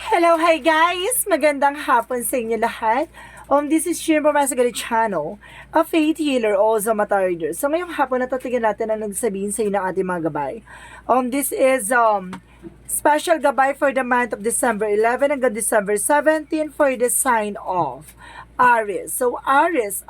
Hello, hi guys! Magandang hapon sa inyo lahat. This is Shimbo Masagari Channel, a faith healer, also matarder. So ngayong hapon natatigan natin ang nagsabihin sa inyo ng ating mga gabay. This is special gabay for the month of December 11 hanggang December 17 for the sign of Aries. So Aries,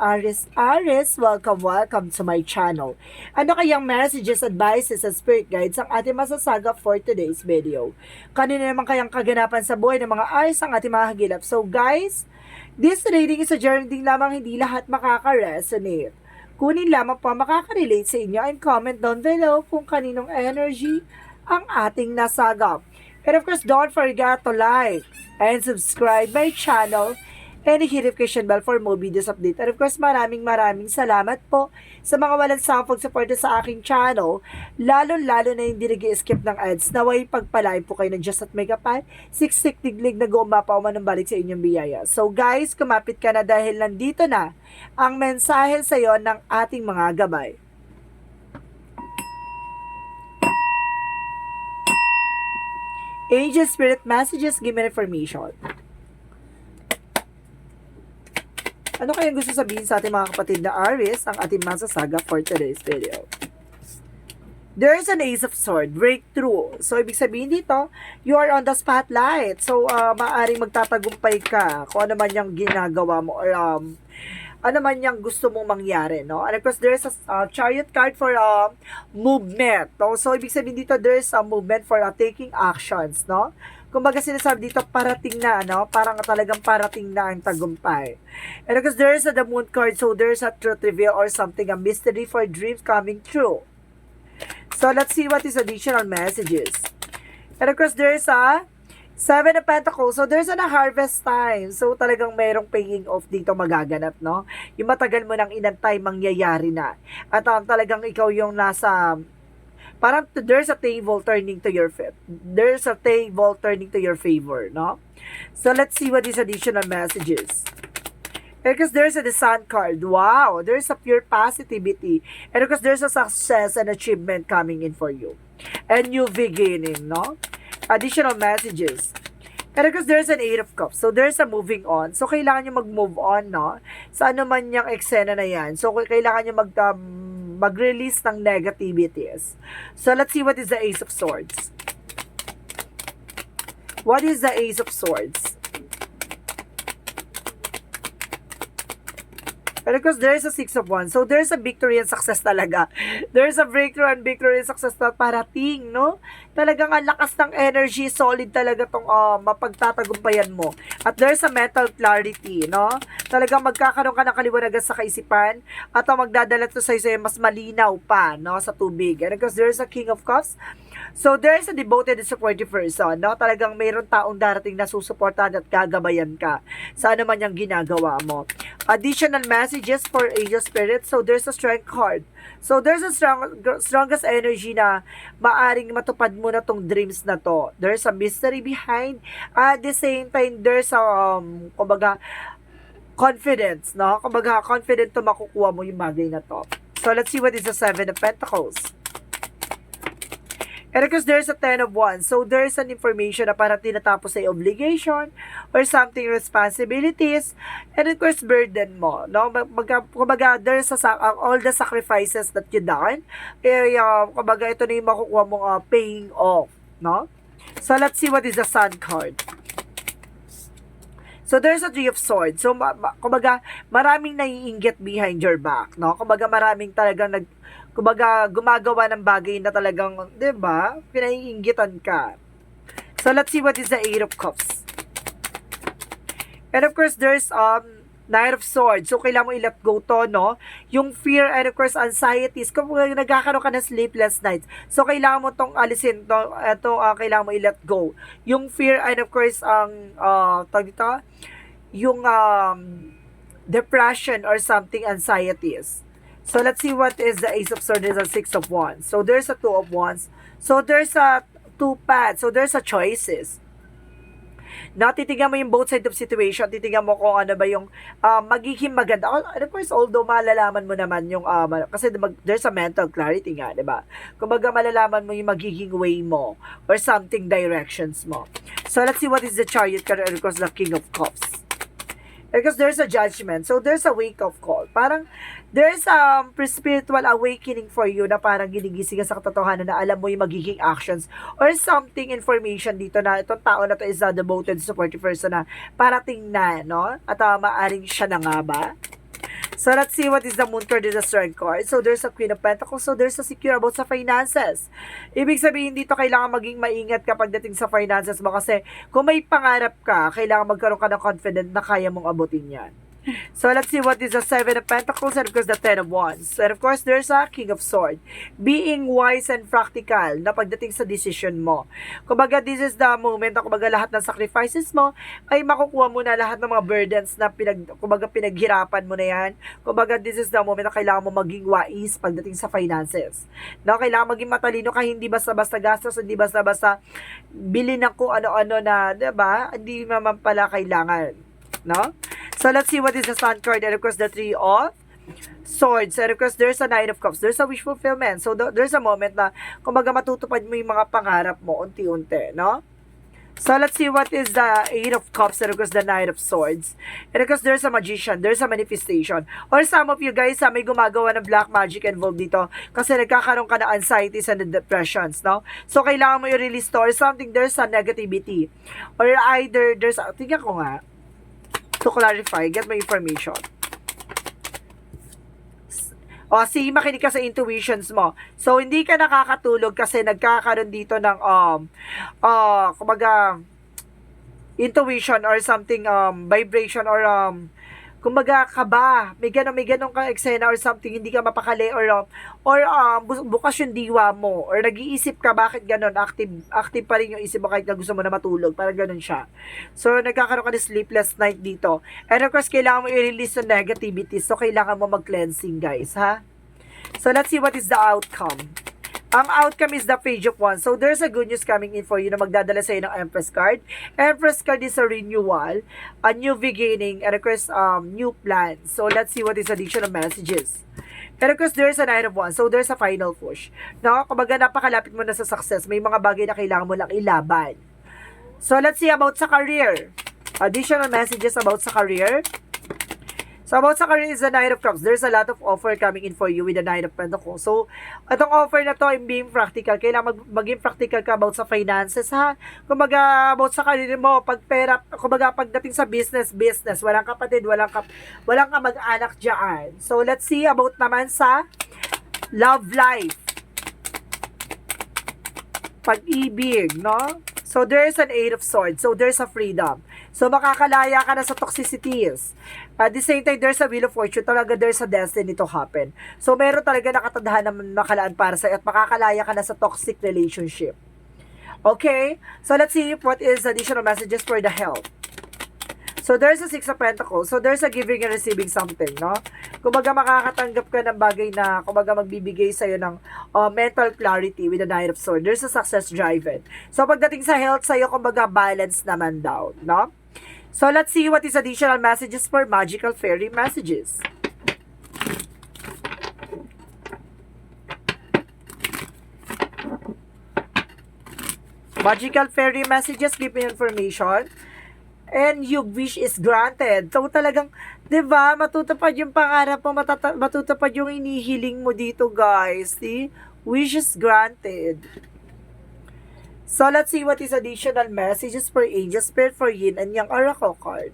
welcome to my channel. Ano kayang messages, advices, at spirit guides ang ating masasaga for today's video? Kanino naman kayang kaganapan sa buhay ng mga Aries ang ating mga hagilap? So guys, this reading is a journey lamang, hindi lahat makaka-resonate. Kunin lamang po makaka-relate sa inyo and comment down below kung kaninong energy ang ating nasagap. And of course, don't forget to like and subscribe my channel and hit notification bell for more videos update. And of course, maraming salamat po sa mga walang sampog suporta sa aking channel, lalo na hindi nag-skip ng ads. Naway pagpalain po kayo ng Diyos at may kapal, siksik tiglig na gumapaw man ng balik sa inyong biyaya. So guys, kumapit ka na dahil nandito na ang mensahe sa iyo ng ating mga gabay. Angel Spirit Messages, give me information. Ano kayang gusto sabihin sa ating mga kapatid na Aries ang ating masasaga for today's video? There is an Ace of Swords, breakthrough. So, ibig sabihin dito, you are on the spotlight. So, maaaring magtatagumpay ka kung ano man yung ginagawa mo or ano man yung gusto mong mangyari, no? And of course, there is a Chariot card for movement. No? So, ibig sabihin dito, there is a movement for taking actions, no? Kumbaga sinasabi dito, parating na, no? Parang talagang parating na ang tagumpay. And because there is the Moon card, so there's a truth reveal or something, a mystery for dreams coming true. So, let's see what is additional messages. And of course, there is a Seven of Pentacles. So, there's a harvest time. So, talagang mayroong paying off dito magaganap, no? Yung matagal mo nang inantay, mangyayari na. At talagang ikaw yung nasa parang there's a table turning to your favor, no? So let's see what is additional messages. Because there's a the Sun card. Wow, there's a pure positivity. And because there's a success and achievement coming in for you. And new beginning, no? Additional messages. And because there's an Eight of Cups. So there's a moving on. So kailangan nyo mag-move on, no? Sa ano man yung eksena na yan. So kailangan nyo mag-release ng negativities. So let's see what is the Ace of Swords. What is the Ace of Swords? And of course, there is a Six of Wands. So, there's a victory and success talaga. There's a breakthrough and victory and success na parating, no? Talagang ang lakas ng energy, solid talaga tong mapagtatagumpayan mo. At there's a mental clarity, no? Talagang magkakaroon ka ng kaliwanagan sa kaisipan at magdadala to sa'yo mas malinaw pa, no? Sa tubig. And of course, there's a King of Cups. So, there is a devoted and supportive person, no? Talagang mayroon taong darating na susuportahan at gagabayan ka sa ano man yung ginagawa mo. Additional messages for Angel Spirit. So, there's a Strength card. So, there's a strongest energy na maaring matupad mo na tong dreams na to. There's a mystery behind. At the same time, there's a, kumbaga, confidence, no? Kumbaga, confident to makukuha mo yung bagay na to. So, let's see what is the Seven of Pentacles. And because there's a Ten of Wands, so there's an information na parang tinatapos sa obligation or something responsibilities, and of course burden mo, no? Kumbaga there's all the sacrifices that you done, kumbaga ito na yung makukuha mong paying off, no? So let's see what is the Sun card. So, there's a Three of Swords. So, kumbaga, maraming naiinggit behind your back, no? Kumbaga, maraming talagang gumagawa ng bagay na talagang, di ba, pinaiinggitan ka. So, let's see what is the Eight of Cups. And of course, there's Knight of Swords. So, kailangan mo i-let go to, no? Yung fear and of course, anxieties. Kung nagkakaroon ka ng sleepless nights. So, kailangan mo tong alisin to. Ito, kailangan mo i-let go. Yung fear and of course, yung depression or something, anxieties. So, let's see what is the Ace of Swords and the Six of Wands. So, there's a Two of Wands. So, there's a two paths. So, there's a choices. No, titignan mo yung both side of situation, titignan mo kung ano ba yung magiging maganda. And of course, although malalaman mo naman yung, kasi there's a mental clarity nga, di ba? Kumbaga malalaman mo yung magiging way mo or something directions mo. So, let's see what is the Chariot card and of course the King of Cups. Because there's a judgment. So, there's a wake-up call. Parang, there's a spiritual awakening for you na parang ginigising ka sa katotohanan na alam mo yung magiging actions or something information dito na itong tao na to is a devoted, supportive person na parating na, no? At maaring siya na nga ba? So, let's see what is the Moon card and the Strength card. So, there's a Queen of Pentacles. So, there's a secure about sa finances. Ibig sabihin dito, kailangan maging maingat kapag dating sa finances mo kasi kung may pangarap ka, kailangan magkaroon ka ng confident na kaya mong abutin yan. So, let's see what is the Seven of Pentacles and of course the Ten of Wands. And of course, there's a King of Swords. Being wise and practical na pagdating sa decision mo. Kumbaga, this is the moment na kumbaga lahat ng sacrifices mo ay makukuha mo na lahat ng mga burdens na pinaghirapan mo na yan. Kumbaga, this is the moment na kailangan mo maging wise pagdating sa finances. No, kailangan maging matalino ka, hindi basta-basta gastos, hindi basta-basta bili ng kung ano-ano na, 'di ba? Hindi naman pala kailangan, no? So, let's see what is the Sun card and of course the Three of Swords. And of course, there's a Nine of Cups. There's a wish fulfillment. So, there's a moment na kumbaga matutupad mo yung mga pangarap mo unti-unti, no? So, let's see what is the Eight of Cups and of course the Nine of Swords. And of course, there's a Magician. There's a manifestation. Or some of you guys, may gumagawa ng black magic involved dito kasi nagkakaroon ka ng anxieties and depressions, no? So, kailangan mo i-release to or something. There's a negativity. Or either, tingnan ko nga, to clarify, get my information. See, makinig ka sa intuitions mo. So, hindi ka nakakatulog kasi nagkakaroon dito ng, kumbaga, intuition or something, vibration or, kumbaga, kaba. May ganong kang eksena or something, hindi ka mapakali or bukas yung diwa mo or nag-iisip ka, bakit ganon, active pa rin yung isip mo kahit na gusto mo na matulog, parang ganon siya. So, nagkakaroon ka ng sleepless night dito. And of course, kailangan mo i-release yung negativity, so kailangan mo mag-cleansing, guys, ha? So, let's see what is the outcome. Ang outcome is the Page of Wands. So, there's a good news coming in for you na magdadala sa'yo ng Empress card. Empress card is a renewal, a new beginning, and of course, new plans. So, let's see what is additional messages. And of course, there's a Knight of Wands. So, there's a final push. No? Kumbaga, napakalapit mo na sa success. May mga bagay na kailangan mo lang ilaban. So, let's see about sa career. Additional messages about sa career. So, about sa career is the Knight of Cups. There's a lot of offer coming in for you with the Knight of Pentacles. So, itong offer na to, being practical, kailangan maging practical ka about sa finances, ha? Kumbaga, about sa career mo, pag pera, kumbaga, pagdating sa business, walang kapatid, walang ka mag-anak dyan. So, let's see about naman sa love life. Pag-ibig, no? So, there's an Eight of Swords. So, there's a freedom. So, makakalaya ka na sa toxicities. At the same time, there's a Wheel of Fortune. Talaga, there's a destiny to happen. So, meron talaga nakatadhana na nakalaan para sa'yo at makakalaya ka na sa toxic relationship. Okay? So, let's see what is additional messages for the health. So, there's a Six of Pentacles. So, there's a giving and receiving something, no? Kumbaga, makakatanggap ka ng bagay na, kumbaga, magbibigay sa'yo ng mental clarity with the Knight of Swords. There's a success driven. So, pagdating sa health sa'yo, kumbaga, balance naman daw, no? So, let's see what is additional messages for magical fairy messages. Magical fairy messages, give me information. And your wish is granted. So, talagang, di ba, matutupad yung pangarap mo, matutupad yung inihiling mo dito, guys. See? Wish is granted. So, let's see what is additional messages for Angel Spirit for Yin and Yang Oracle card.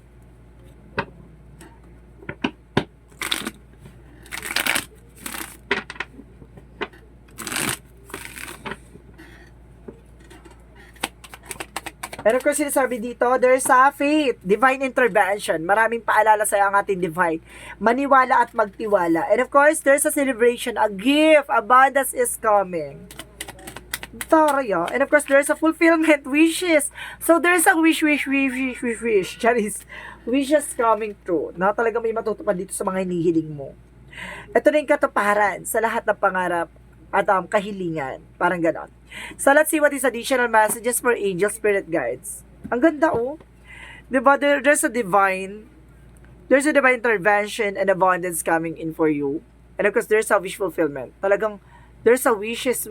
And of course, sinasabi dito, there's a faith, divine intervention. Maraming paalala sa ang ating divine. Maniwala at magtiwala. And of course, there's a celebration, a gift, abundance is coming. Taraya. And of course, there's a fulfillment, wishes. So, there's a wish. Charis. Wishes coming true. Na talaga may matutupad dito sa mga hinihiling mo. Ito na yung katuparan sa lahat ng pangarap at kahilingan. Parang ganon. So, let's see what is additional messages for angel spirit guides. Ang ganda, oh. Diba, there's a divine intervention and abundance coming in for you. And of course, there's a wish fulfillment. Talagang, there's a wishes,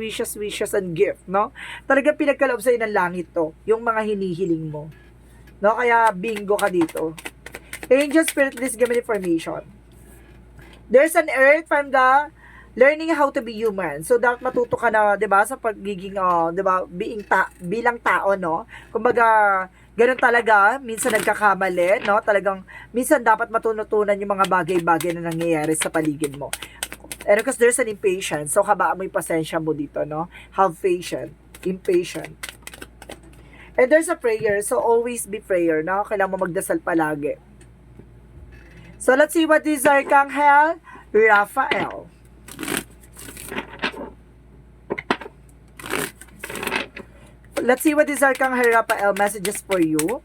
and gift, no? Talagang pinagkaloob sa'yo ng langit to, yung mga hinihiling mo. No? Kaya, bingo ka dito. Angel Spirit, please give me information. There's an earth from the learning how to be human. So, dapat matuto ka na, di ba, sa pagiging, di ba, bilang tao, no? Kumbaga, ganun talaga, minsan nagkakamali, no? Talagang, minsan dapat matutunan yung mga bagay-bagay na nangyayari sa paligid mo. And because there's an impatience, so habaan mo yung pasensya mo dito, no? Have patience, impatient. And there's a prayer, so always be prayer, no? Kailangan mo magdasal palagi. So, let's see what is Archangel Raphael. Let's see what is Archangel Raphael messages for you.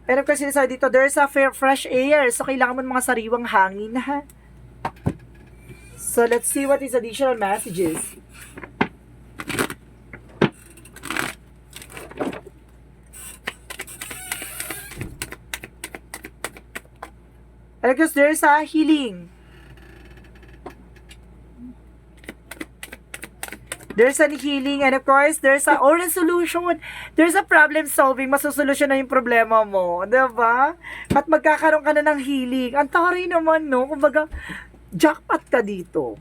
And of course, sinasabi dito, there's a fresh air. So, kailangan mo ng mga sariwang hangin, ha? So, let's see what is additional messages. And of course, there's a healing. There's a healing, and of course, there's a resolution. There's a problem solving. Masusolusyon na yung problema mo. Diba? At magkakaroon ka na ng healing. Ang taray naman, no? Kumbaga, jackpot ka dito.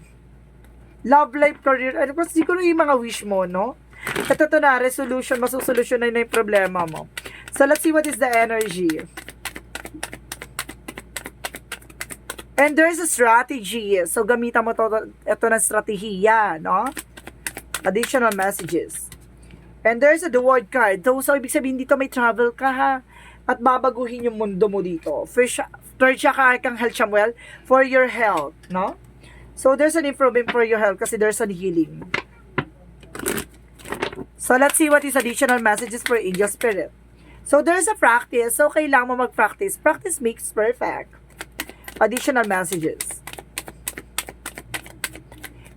Love life, career, and of course, siguro yung mga wish mo, no? At ito na, resolution. Masusolusyon na yung problema mo. So, let's see what is the energy. And there's a strategy. So, gamitan mo ito ng strategiya, no? Additional messages. And there's the word card. So, ibig sabihin dito may travel ka, ha? At babaguhin yung mundo mo dito. Third chakra, Archangel Chamuel, for your health, no? So, there's an improvement for your health kasi there's an healing. So, let's see what is additional messages for Angel Spirit. So, there's a practice. So, kailangan mo mag-practice. Practice makes perfect. Additional messages.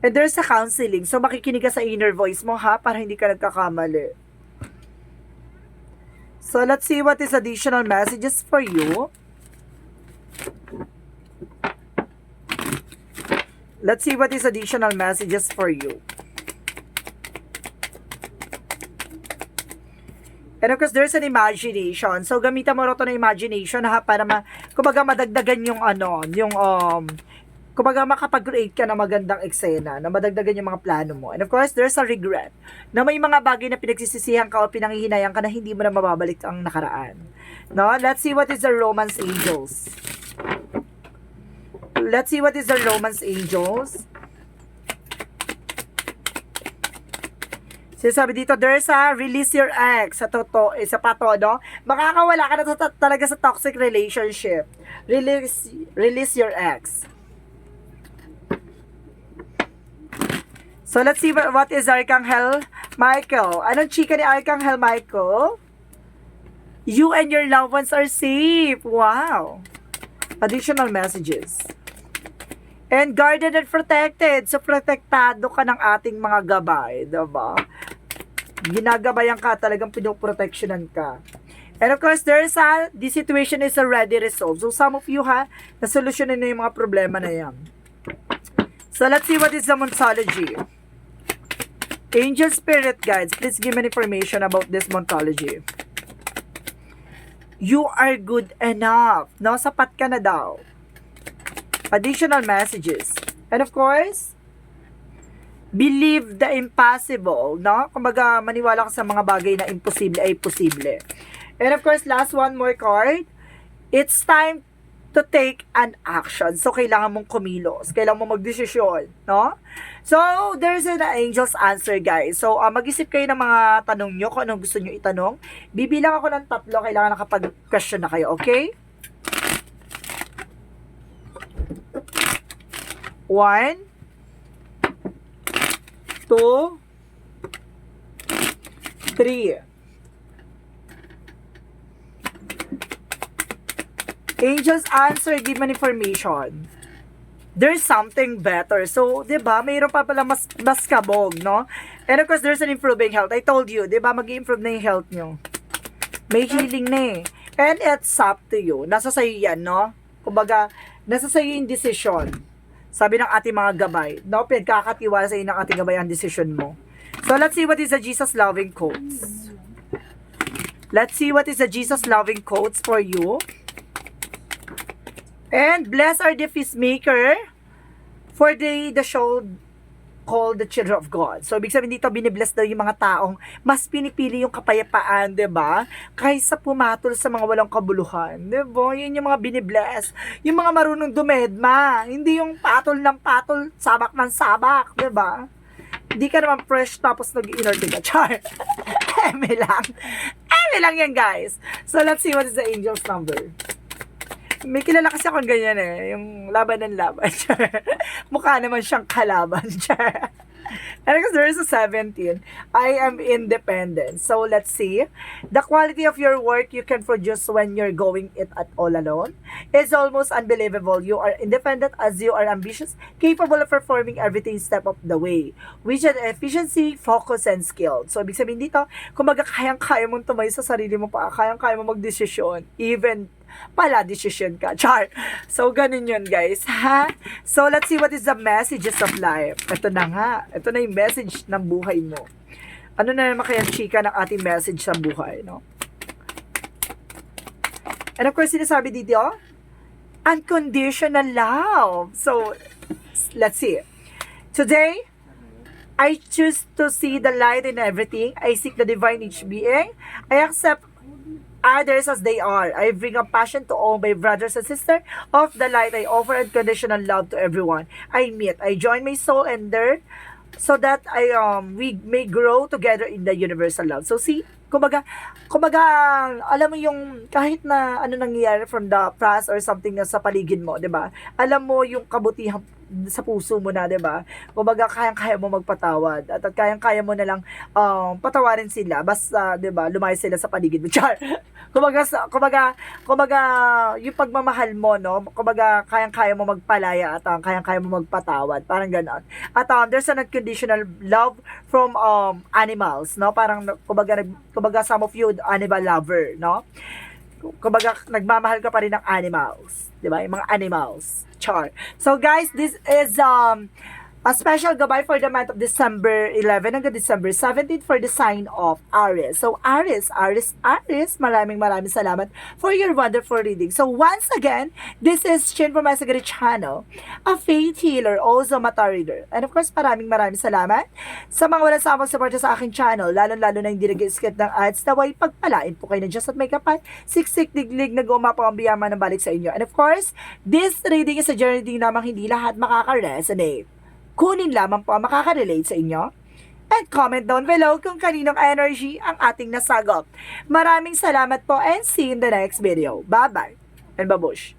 And there's a counseling. So, makikinig ka sa inner voice mo, ha? Para hindi ka nagkakamali. So, let's see what is additional messages for you. Let's see what is additional messages for you. And of course, there's an imagination. So, gamitan mo rin ito ng imagination, ha? Para kumbaga madagdagan yung kumbaga makapag-create ka ng magandang eksena, na madagdagan yung mga plano mo. And of course, there's a regret. Na may mga bagay na pinagsisisihan ka o pinanghihinayang ka na hindi mo na mababalik ang nakaraan. No? Let's see what is the romance angels. Let's see what is the romance angels. Sinasabi dito, there's a release your ex. Sa pato, no? Makakawala ka na talaga sa toxic relationship. Release your ex. So, let's see what is Archangel Michael. Anong chika ni Archangel Michael? You and your loved ones are safe. Wow. Additional messages. And guarded and protected. So, protektado ka ng ating mga gabay. Diba? Ginagabayan ka, talagang pinoproteksyonan ka. And of course, this situation is already resolved. So, some of you, ha, nasolusyonan na yung mga problema na yan. So, let's see what is the Montology. Angel Spirit Guides, please give me information about this Montology. You are good enough. No, sapat ka na daw. Additional messages. And of course, believe the impossible, no? Kumbaga, maniwala ka sa mga bagay na imposible ay posible. And of course, last one more card. It's time to take an action. So, kailangan mong kumilos. Kailangan mong magdesisyon, no? So, there's an angel's answer, guys. So, mag-isip kayo ng mga tanong nyo kung anong gusto nyo itanong. Bibilang ako ng 3. Kailangan nakapag-question na kayo, okay? 1, 2, 3. Angels answer, give me information. There's something better. So, 'di ba? Mayroon pa pala mas kabog, no? And of course, there's an improving health. I told you, 'di ba? Mag-i-improve na 'yung health nyo. May healing na eh. And it's up to you. Nasa sa'yo yan, no? Kumbaga, nasa sa'yo yung decision. Sabi ng ating mga gabay, no? Pinagkakatiwala sa'yo ng ating gabay ang decision mo. So, let's see what is the Jesus-loving quotes. Let's see what is the Jesus-loving quotes for you. And blessed are the peacemaker, for they the show called the children of God. So, ibig sabihin dito, binibless daw yung mga taong mas pinipili yung kapayapaan, diba? Kaysa pumatol sa mga walang kabuluhan, diba? Yun yung mga binibless. Yung mga marunong dumedma. Hindi yung patol ng patol, sabak ng sabak, diba? Hindi ka naman fresh tapos nag-inorte ka. Char. Eme lang. Eme lang yan, guys. So, let's see what is the angel's number. May kilala kasi akong ganyan yung laban ng laban. Mukha naman siyang kalaban. And because there is a 17, I am independent. So let's see. The quality of your work you can produce when you're going it at all alone is almost unbelievable. You are independent as you are ambitious, capable of performing everything step of the way. Which is efficiency, focus, and skill. So ibig sabihin dito, kumbaga kayang-kaya mong tumayo sa sarili mo pa, kayang-kaya mo magdesisyon, even pala decision ka. Char. So, ganun yun, guys. Ha? So, let's see what is the messages of life. Ito na nga. Ito na yung message ng buhay mo. Ano na naman kaya chika ng ating message sa buhay, no? And of course, sinasabi dito, unconditional love. So, let's see. Today, I choose to see the light in everything. I seek the divine each being. I accept others as they are. I bring a passion to all my brothers and sisters of the light. I offer unconditional love to everyone I meet. I join my soul and dirt so that we may grow together in the universal love. So see, kumbaga, alam mo yung kahit na ano nangyayari from the past or something na sa paligid mo, 'di ba? Alam mo yung kabutihan sa puso mo na, 'di ba? Kumbaga kayang-kaya mo magpatawad at kayang-kaya mo na lang patawarin sila basta 'di ba, lumayo sila sa paligid mo. Char. Kumbaga yung pagmamahal mo, no? Kumbaga kayang-kaya mo magpalaya at kayang-kaya mo magpatawad, parang ganoon. At there's an unconditional love from animals, no? Parang kumbaga some of you animal lover, no? Kumbaga nagmamahal ka pa rin ng animals, 'di ba? Yung mga animals. Char. So guys, this is a special gabay for the month of December 11 hanggang December 17 for the sign of Aries. So Aries, maraming salamat for your wonderful reading. So once again, this is Chin from Masagari Channel, a faith healer, also mata reader. And of course, maraming salamat sa mga walang samang support sa aking channel, lalo na hindi nag-skip ng ads, naway pagpalain po kayo na Diyos at may kapal, siksik diglig na gumapang ang biyama ng balik sa inyo. And of course, this reading is a journey din namang hindi lahat makaka-resonate. Kunin lamang po ang makaka-relate sa inyo. And comment down below kung kaninong energy ang ating nasagop. Maraming salamat po and see you in the next video. Bye-bye and babush!